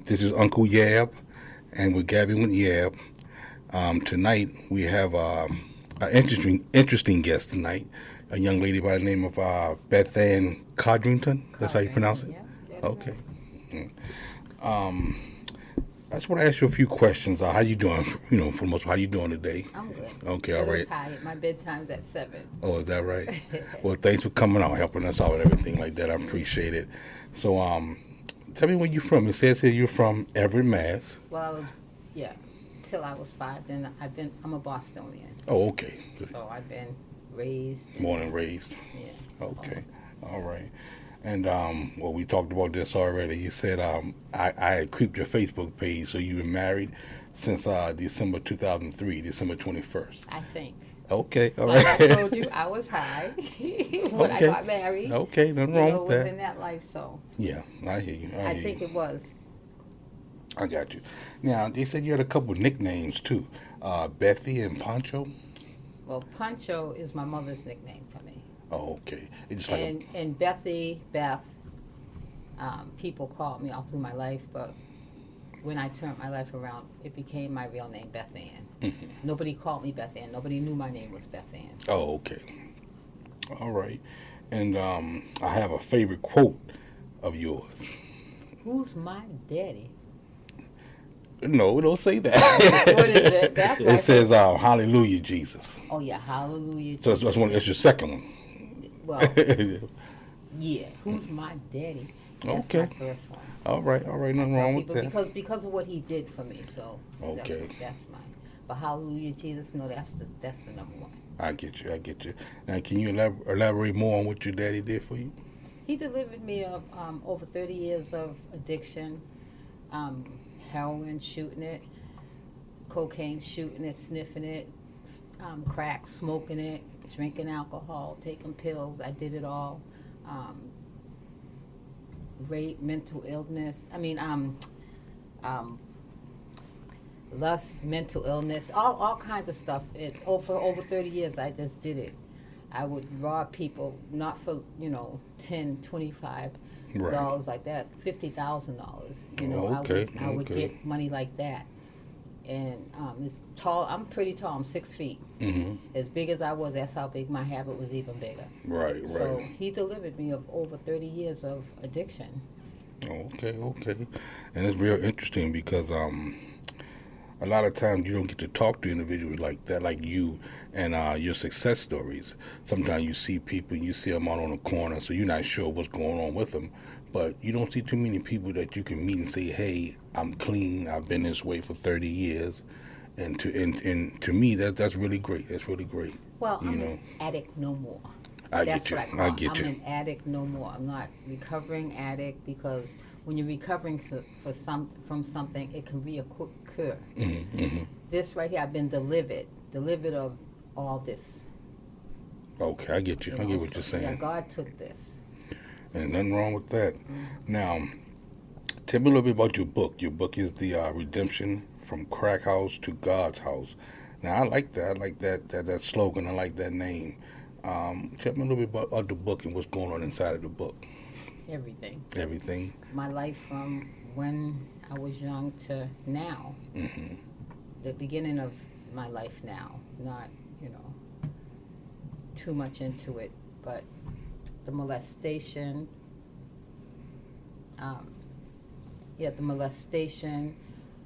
This is Uncle Yab, and we're gabbing with Yab. Tonight we have an interesting guest tonight, a young lady by the name of Beth Ann Codrington. That's how you pronounce it? Yeah. Okay. Mm. Um, I just want to ask you a few questions. How you doing? For the most part, how you doing today? I'm good. Okay, all right. Tired. My bedtime's at 7. Oh, is that right? Well, thanks for coming out, helping us out with everything like that. I appreciate it. So, tell me where you're from. It says here you're from Everett, Mass. Well, till I was 5. Then I'm a Bostonian. Oh, okay. So I've been raised. Born and raised. Yeah. Okay. All right. And well, we talked about this already. You said I had creeped your Facebook page, so you've been married since December 2003, December 21st. I think. Okay, all like right. I told you, I was high when I got married. Okay, nothing wrong with that. It was in that life, so. Yeah, I hear you. I think it was. I got you. Now, they said you had a couple of nicknames, too. Bethy and Pancho? Well, Pancho is my mother's nickname for me. Oh, okay. It's just like and Bethy, Beth, people called me all through my life, but when I turned my life around, it became my real name, Beth Ann. Mm-hmm. Nobody called me Beth Ann. Nobody knew my name was Beth Ann. Oh, okay. All right. And I have a favorite quote of yours. Who's my daddy? No, don't say that. What is it? That's it says, Hallelujah, Jesus. Oh, yeah, Hallelujah. So that's your second one. Well, yeah. Who's my daddy? That's okay. my first one. All right. Nothing wrong with that. Because of what he did for me. So okay. That's mine. But Hallelujah, Jesus. No, that's the number one. I get you. Now, can you elaborate more on what your daddy did for you? He delivered me of over 30 years of addiction, heroin, shooting it, cocaine, shooting it, sniffing it, crack, smoking it, drinking alcohol, taking pills. I did it all. Rape, mental illness. Lust, mental illness, all kinds of stuff. For over 30 years, I just did it. I would rob people, not for, $10, $25 right. like that, $50,000. Okay. I would get money like that. And it's tall. I'm pretty tall. I'm 6 feet. Mm-hmm. As big as I was, that's how big my habit was, even bigger. Right. So he delivered me of over 30 years of addiction. Okay. And it's real interesting because a lot of times you don't get to talk to individuals like that, like you and your success stories. Sometimes you see people and you see them out on the corner, so you're not sure what's going on with them. But you don't see too many people that you can meet and say, "Hey, I'm clean. I've been this way for 30 years," and to me that's really great. That's really great. Well, I'm an addict no more. I That's get you. what I get I'm you. an addict no more. I'm not recovering addict, because when you're recovering from something, it can reoccur. Mm-hmm. This right here, I've been delivered of all this. Okay, I get you. I get what you're saying. Yeah, God took this. And nothing wrong with that. Mm-hmm. Now, tell me a little bit about your book. Your book is the Redemption from Crack House to God's House. Now, I like that. I like that slogan. I like that name. Tell me a little bit about the book and what's going on inside of the book. Everything. My life from when I was young to now. Mm-hmm. The beginning of my life now. Not, too much into it, but the molestation,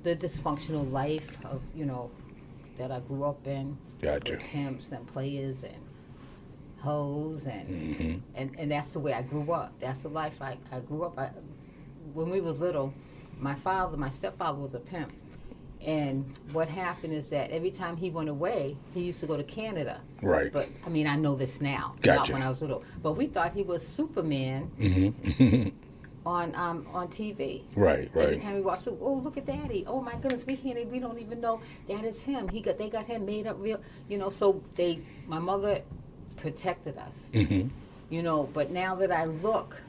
the dysfunctional life of, that I grew up in. Gotcha. With pimps and players and hoes mm-hmm. and that's the way I grew up. That's the life I grew up. When we was little, my stepfather was a pimp. And what happened is that every time he went away, he used to go to Canada. Right. But, I know this now. Gotcha. Not when I was little. But we thought he was Superman mm-hmm. on TV. Right. Every time we watched, oh, look at Daddy. Oh, my goodness, we don't even know that is him. They got him made up real, so my mother protected us. Mm-hmm. But now that I look,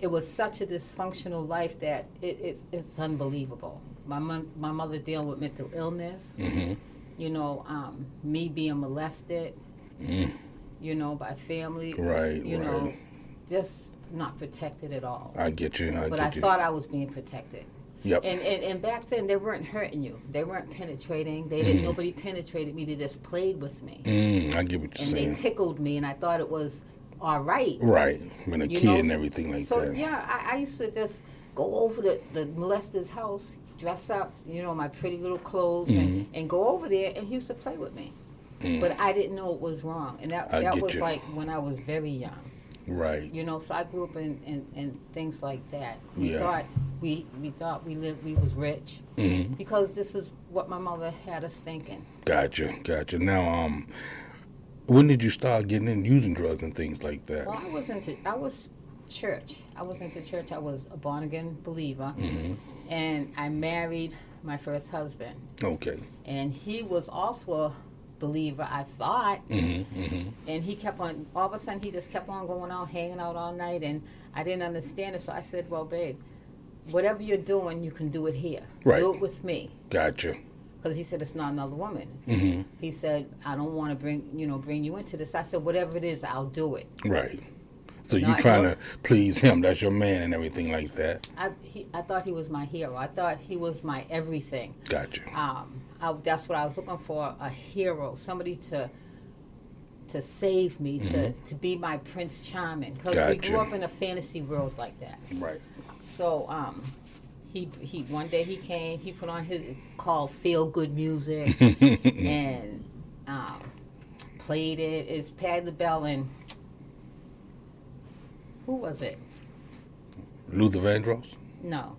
it was such a dysfunctional life that it's unbelievable. My mother dealing with mental illness, mm-hmm. Me being molested, by family, right. just not protected at all. I get you. But I thought I was being protected. Yep. And back then they weren't hurting you. They weren't penetrating. They didn't. Nobody penetrated me. They just played with me. I get what you're saying. And they tickled me, and I thought it was all right. Right. When a kid and everything like so, that. So yeah, I used to just go over to the molester's house, dress up, my pretty little clothes, and go over there, and he used to play with me. But I didn't know it was wrong, and that was like when I was very young. Right. So I grew up in things like that. We thought we was rich because this is what my mother had us thinking. Gotcha. Now, when did you start getting in using drugs and things like that? Well, I was church. I was into church. I was a born again believer, and I married my first husband. Okay. And he was also a believer, I thought. And he kept on, all of a sudden he just kept on going out, hanging out all night, and I didn't understand it. So I said, well, babe, whatever you're doing, you can do it here. Right. Do it with me. Gotcha. Because he said, it's not another woman. He said, I don't want to bring you into this. I said, whatever it is, I'll do it. Right. So you trying to please him. That's your man and everything like that. I thought he was my hero. I thought he was my everything. Gotcha. That's what I was looking for, a hero, somebody to save me, to be my Prince Charming. Because we grew up in a fantasy world like that. Right. So he one day he came, he put on his called Feel Good Music and played it. It's Patti LaBelle and who was it? Luther Vandross? No.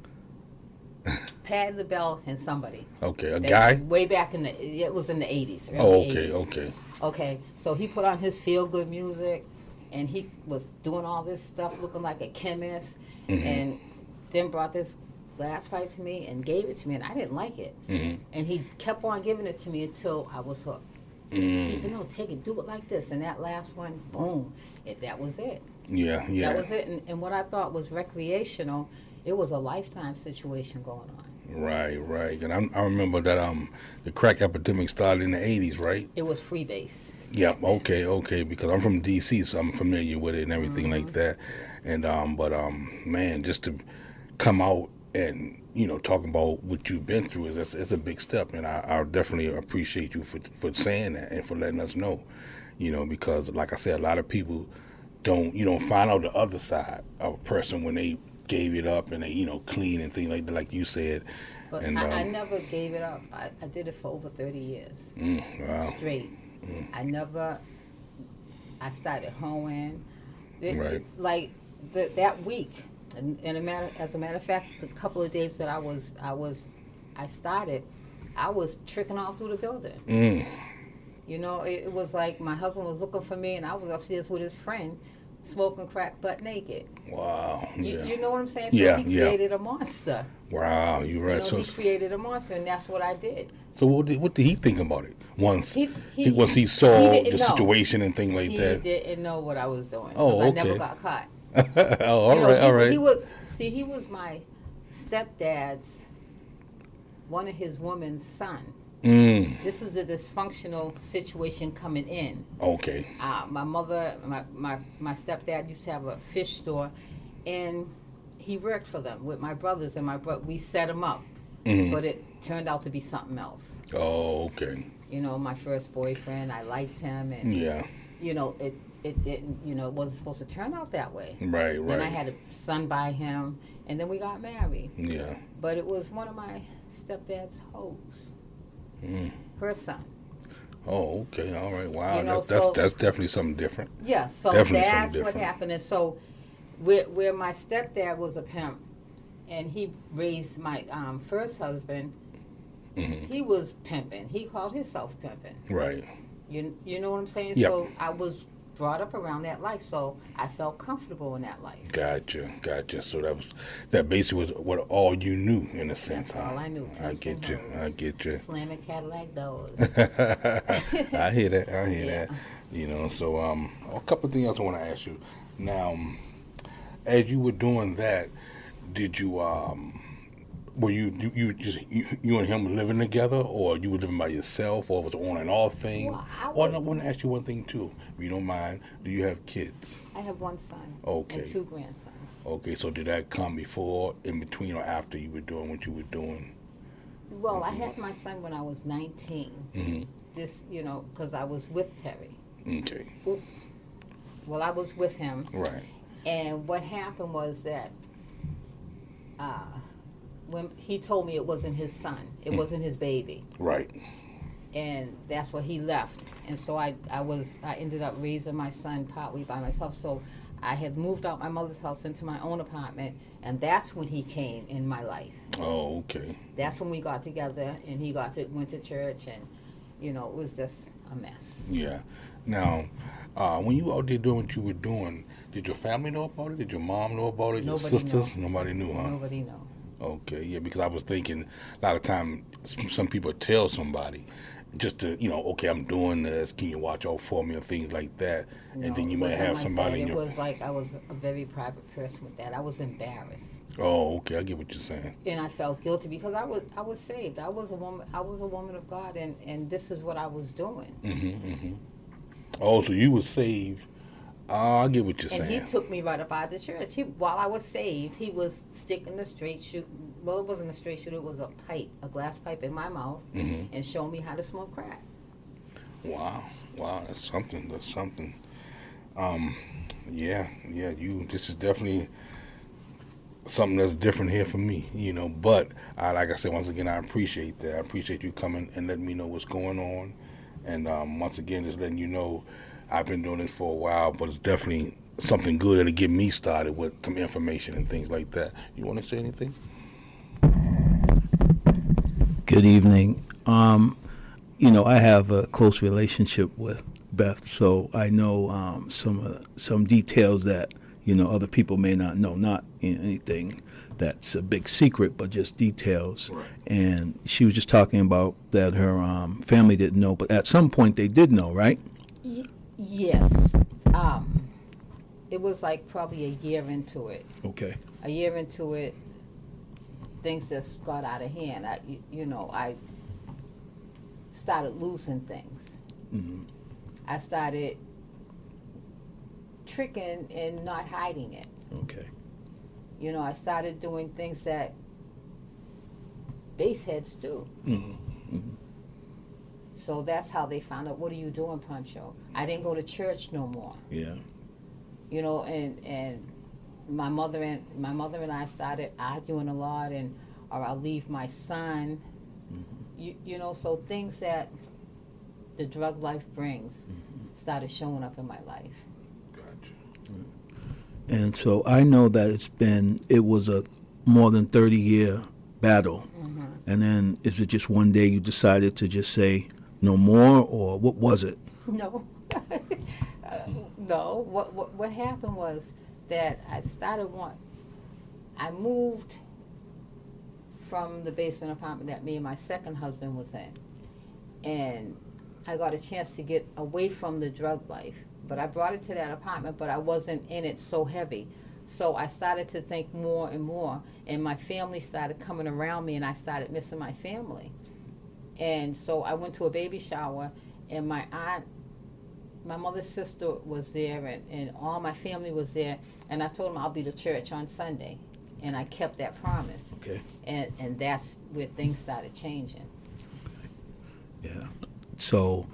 Patti LaBelle and somebody. Okay, a guy? Way back it was in the 80s. Oh, okay, 80s. okay. Okay, so he put on his feel-good music, and he was doing all this stuff, looking like a chemist, and then brought this glass pipe to me and gave it to me, and I didn't like it. And he kept on giving it to me until I was hooked. He said, no, take it, do it like this. And that last one, boom, that was it. Yeah. That was it. And what I thought was recreational, it was a lifetime situation going on. Right. And I remember that the crack epidemic started in the 80s, right? It was freebase. Yep. Okay. Because I'm from D.C., so I'm familiar with it and everything like that. And man, just to come out and talk about what you've been through is a big step, and I definitely appreciate you for saying that and for letting us know. Because like I said, a lot of people don't find out the other side of a person when they gave it up and they clean and things like you said. But and, I never gave it up. I did it for over 30 years. Wow. Straight. I started hoeing. Right. Like that week, and as a matter of fact, the couple of days that I started, I was tricking all through the building. It was like my husband was looking for me, and I was upstairs with his friend, smoking crack butt naked. Wow. Yeah. You know what I'm saying? So Yeah. he created a monster. Wow. You're right. He created a monster, and that's what I did. So what did he think about it once he saw the situation and things like that? He didn't know what I was doing. Oh, okay. I never got caught. All right. He was my stepdad's, one of his woman's son. This is a dysfunctional situation coming in. Okay. My mother, my stepdad used to have a fish store, and he worked for them with my brothers, and we set him up. But it turned out to be something else. Oh, okay. My first boyfriend, I liked him, and it didn't, it wasn't supposed to turn out that way. Right. Then I had a son by him, and then we got married. Yeah. But it was one of my stepdad's hoes. Her son. Oh, okay. All right. Wow. That's definitely something different. Yeah. So definitely that's what happened. And so, where my stepdad was a pimp, and he raised my first husband, he was pimping. He called himself pimping. Right. You know what I'm saying? Yep. So I was brought up around that life, so I felt comfortable in that life. Gotcha. So that basically was what all you knew in a sense. That's all I knew. I get you. Slamming Cadillac doors. I hear that. So a couple of things else I want to ask you. Now, as you were doing that, did you Were you and him living together, or you were living by yourself, or was it on and off thing? Well, I Or was. no, I want to ask you one thing too, if you don't mind. Do you have kids? I have one son and Okay. two grandsons. Okay, so did that come before, in between, or after you were doing what you were doing? Well, I had my son when I was 19. Mm-hmm. This, because I was with Terry. Okay. Well, I was with him, Right. and what happened was that uh, when he told me it wasn't his son, it wasn't his baby, Right. and that's why he left. And so I ended up raising my son partly by myself. So I had moved out my mother's house into my own apartment, and that's when he came in my life. Oh, okay. That's when we got together, and he went to church, and it was just a mess. Yeah. Now, when you were out there doing what you were doing, did your family know about it? Did your mom know about it? Your Nobody sisters? know. Nobody knew, huh? Nobody know. Okay, yeah, because I was thinking a lot of time some people tell somebody just to, okay, I'm doing this. Can you watch out for me or things like that? No, And then you it might wasn't have like somebody that. in It your. was like I was a very private person with that. I was embarrassed, Oh, okay, I get what you're saying. and I felt guilty because I was saved. I was a woman. I was a woman of God, and this is what I was doing. Mm-hmm. Oh, so you were saved. Oh, I get what you're And he saying. took me right up out of the church. While I was saved, he was sticking the straight shoot. Well, it wasn't a straight shoot. It was a glass pipe in my mouth, Mm-hmm. and showing me how to smoke crack. Wow, wow, that's something. That's something. Yeah. This is definitely something that's different here for me, But like I said, once again, I appreciate that. I appreciate you coming and letting me know what's going on, and once again, just letting you know, I've been doing this for a while, but it's definitely something good to get me started with some information and things like that. You want to say anything? Good evening. I have a close relationship with Beth, so I know some details that other people may not know. Not anything that's a big secret, but just details. Right. And she was just talking about that her family didn't know, but at some point they did know, right? Yes. It was like probably a year into it. Okay. A year into it, things just got out of hand. I started losing things. Mm-hmm. I started tricking and not hiding it. Okay. I started doing things that baseheads do. Mm-hmm. Mm-hmm. So that's how they found out, what are you doing, Pancho? I didn't go to church no more. Yeah. And my mother and I started arguing a lot, or I'll leave my son. Mm-hmm. So things that the drug life brings started showing up in my life. Gotcha. And so I know that it was a more than 30-year battle. Mm-hmm. And then is it just one day you decided to just say no more, or what was it? No, no. What happened was that I moved from the basement apartment that me and my second husband was in, and I got a chance to get away from the drug life. But I brought it to that apartment, but I wasn't in it so heavy. So I started to think more and more, and my family started coming around me, and I started missing my family. And so I went to a baby shower, and my mother's sister was there, and all my family was there, and I told them I'll be to church on Sunday, and I kept that promise. Okay. And that's where things started changing. Yeah. So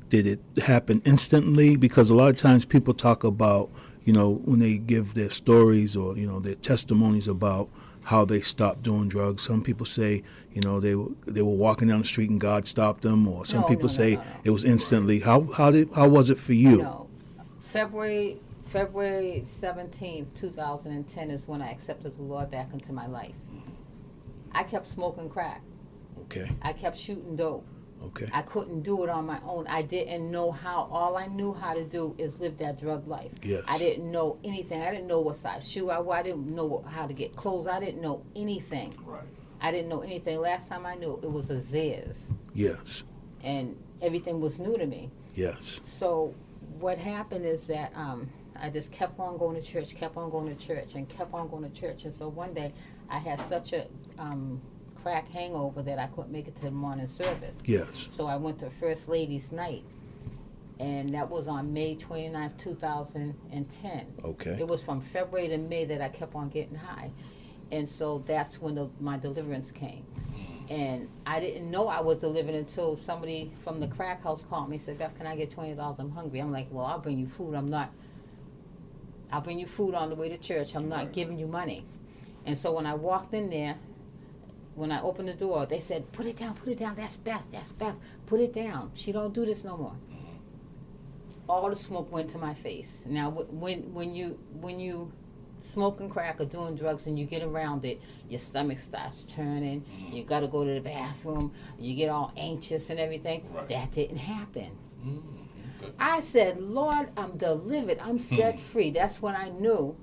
did it happen instantly? Because a lot of times people talk about, when they give their stories or, their testimonies about how they stopped doing drugs. Some people say, they were walking down the street and God stopped them, or some people say it was instantly. How was it for you? No. February 17th, 2010 is when I accepted the Lord back into my life. I kept smoking crack. Okay. I kept shooting dope. Okay. I couldn't do it on my own. I didn't know how. All I knew how to do is live that drug life. Yes. I didn't know anything. I didn't know what size shoe I wore. I didn't know how to get clothes. I didn't know anything. Right. I didn't know anything. Last time I knew, it was a Zaz. Yes. And everything was new to me. Yes. So what happened is that I just kept on going to church, kept on going to church, and kept on going to church. And so one day I had such a crack hangover that I couldn't make it to the morning service. Yes. So I went to First Ladies Night, and that was on May 29th, 2010. Okay. It was from February to May that I kept on getting high. And so that's when my deliverance came. And I didn't know I was delivered until somebody from the crack house called me and said, Beth, can I get $20? I'm hungry. I'm like, well, I'll bring you food. I'll bring you food on the way to church. I'm not giving you money. And so when I walked in there, when I opened the door, they said, put it down, that's Beth, put it down. She don't do this no more. All the smoke went to my face. Now, when you smoking crack or doing drugs and you get around it, your stomach starts turning, you got to go to the bathroom, you get all anxious and everything. Right. That didn't happen. Okay. I said, Lord, I'm delivered, I'm set free. That's when I knew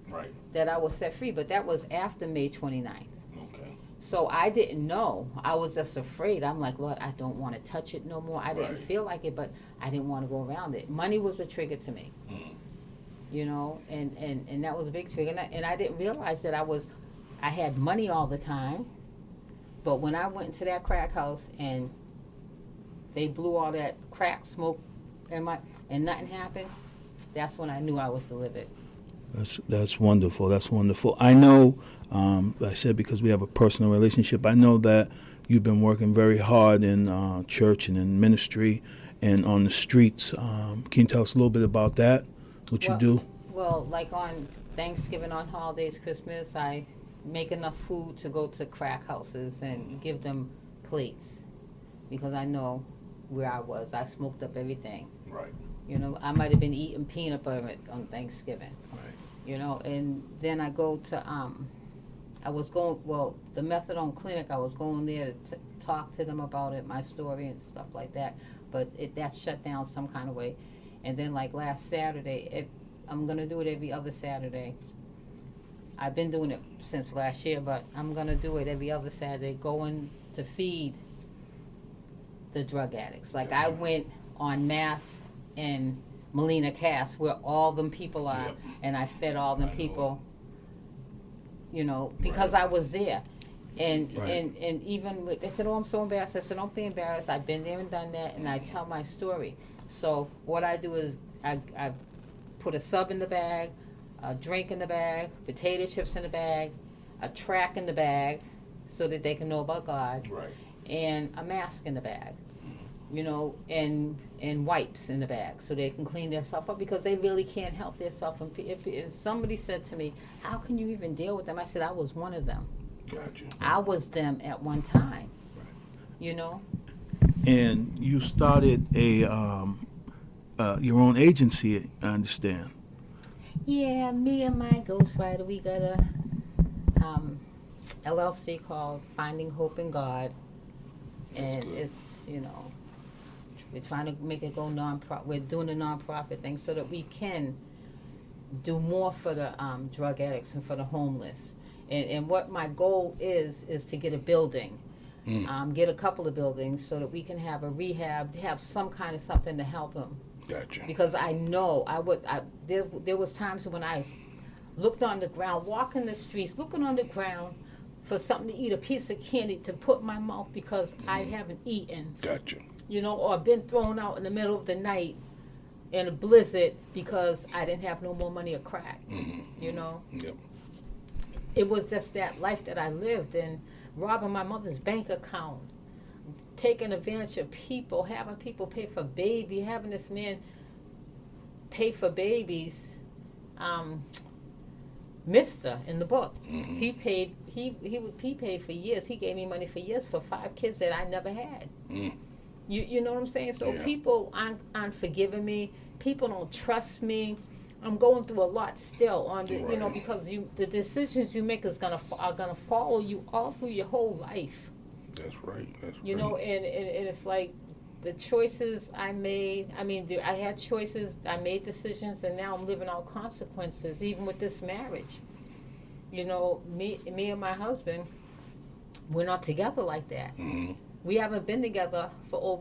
that I was set free, but that was after May 29th. Okay. So I didn't know. I was just afraid. I'm like, Lord, I don't want to touch it no more. I didn't feel like it, but I didn't want to go around it. Money was a trigger to me. You know, and that was a big trigger. And I didn't realize that I had money all the time. But when I went into that crack house and they blew all that crack smoke and nothing happened, that's when I knew I was delivered. That's wonderful. That's wonderful. I know, like I said, because we have a personal relationship, I know that you've been working very hard in church and in ministry and on the streets. Can you tell us a little bit about that? What you do? Well, like on Thanksgiving, on holidays, Christmas, I make enough food to go to crack houses and give them plates because I know where I was. I smoked up everything. Right. You know, I might have been eating peanut butter on Thanksgiving. Right. You know, and then I go to, the methadone clinic, I was going there to talk to them about it, my story and stuff like that, but that shut down some kind of way. And then like last Saturday, I'm going to do it every other Saturday. I've been doing it since last year, but I'm going to do it every other Saturday, going to feed the drug addicts. Like I went on Mass and Molina Cass, where all them people are, and I fed all them people, you know, because I was there. And even they said, oh, I'm so embarrassed. I said, don't be embarrassed. I've been there and done that, and I tell my story. So what I do is I put a sub in the bag, a drink in the bag, potato chips in the bag, a track in the bag so that they can know about God, and a mask in the bag, you know, and wipes in the bag so they can clean themselves up because they really can't help themselves. If somebody said to me, how can you even deal with them? I said, I was one of them. Gotcha. I was them at one time, you know. And you started your own agency, I understand. Yeah, me and my ghostwriter, we got a LLC called Finding Hope in God, and it's, you know, we're trying to make it go non-profit. We're doing a non-profit thing so that we can do more for the drug addicts and for the homeless. And what my goal is to get a building, get a couple of buildings so that we can have a rehab, have some kind of something to help them. Gotcha. Because I know there was times when I looked on the ground, walking the streets, looking on the ground for something to eat, a piece of candy to put in my mouth because I haven't eaten. Gotcha. You know, or been thrown out in the middle of the night in a blizzard because I didn't have no more money or crack. You know? Yep. It was just that life that I lived in, robbing my mother's bank account, taking advantage of people, having people pay for babies, having this man pay for babies. Mister in the book, he paid for years. He gave me money for years for 5 kids that I never had. You know what I'm saying? So people aren't forgiving me. People don't trust me. I'm going through a lot still on the, you know, because the decisions you make are gonna follow you all through your whole life. That's right. You know, and it's like the choices I made. I mean, I had choices. I made decisions, and now I'm living out consequences. Even with this marriage, you know, me and my husband, we're not together like that. We haven't been together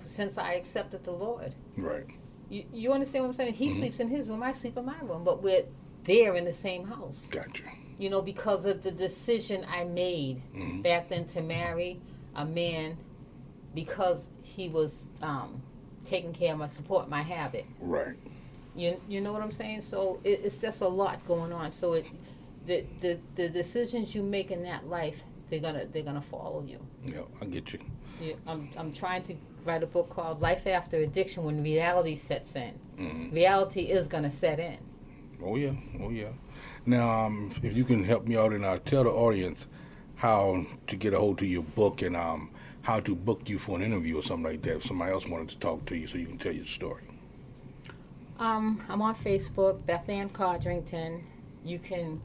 since I accepted the Lord. Right. You understand what I'm saying? He sleeps in his room, I sleep in my room, but we're there in the same house. Gotcha. You know, because of the decision I made back then to marry a man because he was taking care of my support, my habit. Right. You know what I'm saying? So it's just a lot going on. So the decisions you make in that life, they're gonna follow you. Yeah, I get you. I'm trying to write a book called Life After Addiction When Reality Sets In. Mm-hmm. Reality is gonna set in. Oh yeah. Now, if you can help me out and tell the audience how to get a hold of your book and how to book you for an interview or something like that. If somebody else wanted to talk to you, so you can tell your story. I'm on Facebook, Beth Ann Codrington. You can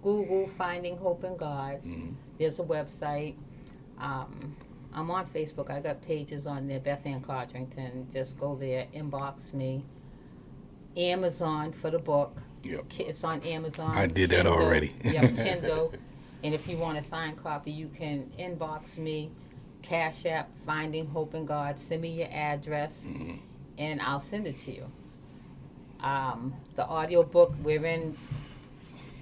Google Finding Hope in God. Mm-hmm. There's a website. I'm on Facebook. I got pages on there, Beth Ann Codrington. Just go there, inbox me. Amazon for the book. Yep. It's on Amazon. I did that already. Yeah, Kindle. And if you want a signed copy, you can inbox me, Cash App, Finding Hope in God. Send me your address, Mm-hmm. and I'll send it to you. The audio book, we're in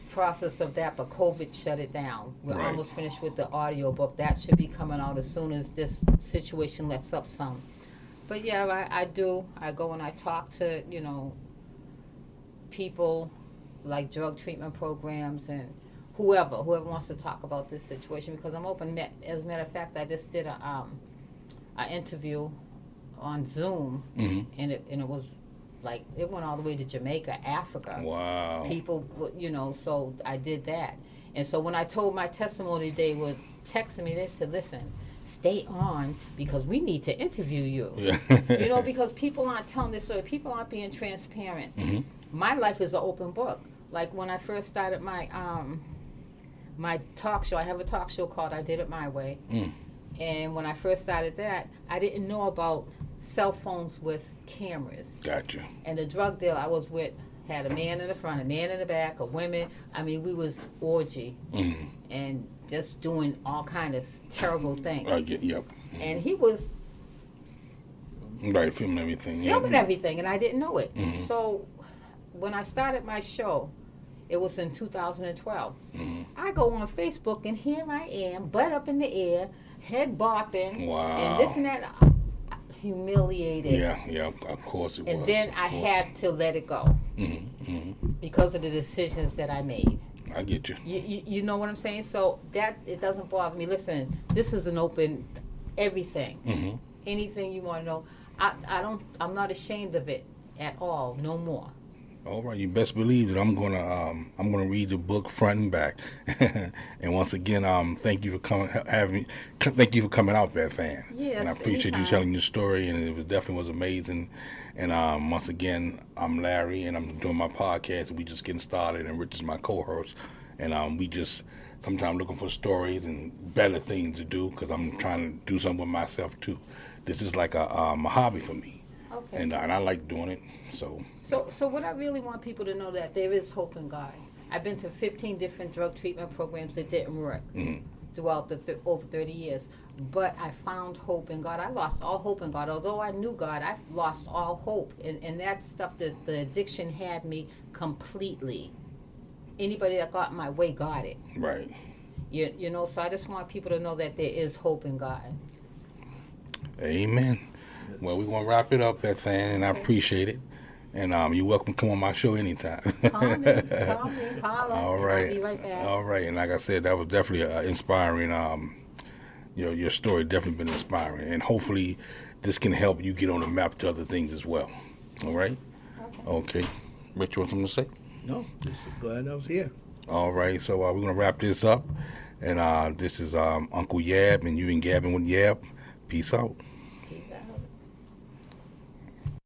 process of that, but COVID shut it down. We're Right. almost finished with the audio book. That should be coming out as soon as this situation lets up some. But yeah, I do. I go and I talk to, people like drug treatment programs and whoever wants to talk about this situation, because I'm open. As a matter of fact, I just did a interview on Zoom, Mm-hmm. and it was like it went all the way to Jamaica, Africa. Wow. People, so I did that. And so when I told my testimony, they were texting me. They said, "Listen, stay on because we need to interview you." Yeah. Because people aren't telling this story. People aren't being transparent. Mm-hmm. My life is an open book. Like when I first started my my talk show, I have a talk show called I Did It My Way. Mm. And when I first started that, I didn't know about cell phones with cameras. Gotcha. And the drug deal I was with had a man in the front, a man in the back, a women. I mean, we was orgy Mm-hmm. and just doing all kind of terrible things. Yep. And he was Right, filming everything. filming yeah. everything, and I didn't know it. Mhm. So when I started my show, it was in 2012. Mm-hmm. I go on Facebook, and here I am, butt up in the air, head bopping, Wow. and this and that. Humiliated. Yeah, of course it was. And then of I course. had to let it go Mm-hmm. because of the decisions that I made. I get you. You know what I'm saying? So that it doesn't bother me. Listen, this is an open everything. Mm-hmm. Anything you want to know. I'm not ashamed of it at all. No more. All right, you best believe that I'm gonna read the book front and back. And once again, thank you for coming, thank you for coming out, Beth Ann. Yes, and I appreciate you anytime. telling your story, and it definitely was amazing. And once again, I'm Larry, and I'm doing my podcast. We just getting started, and Rich is my co-host, and we just sometimes looking for stories and better things to do because I'm trying to do something with myself too. This is like a hobby for me, Okay. and I like doing it. So what I really want people to know that there is hope in God. I've been to 15 different drug treatment programs that didn't work Mm-hmm. throughout the over 30 years. But I found hope in God. I lost all hope in God. Although I knew God, I lost all hope. And that stuff, that the addiction had me completely. Anybody that got in my way got it. Right. So I just want people to know that there is hope in God. Amen. Well, we're going to wrap it up, Beth Ann, and I appreciate it. And you're welcome to come on my show anytime. Call me, holler. All and right. I'll be right back. All right. And like I said, that was definitely inspiring. Your story definitely been inspiring. And hopefully this can help you get on the map to other things as well. All right? Okay. Okay. Rich, you want something to say? No, just glad I was here. All right. So we're going to wrap this up. And this is Uncle Yab, and you've been gabbing with Yab. Peace out.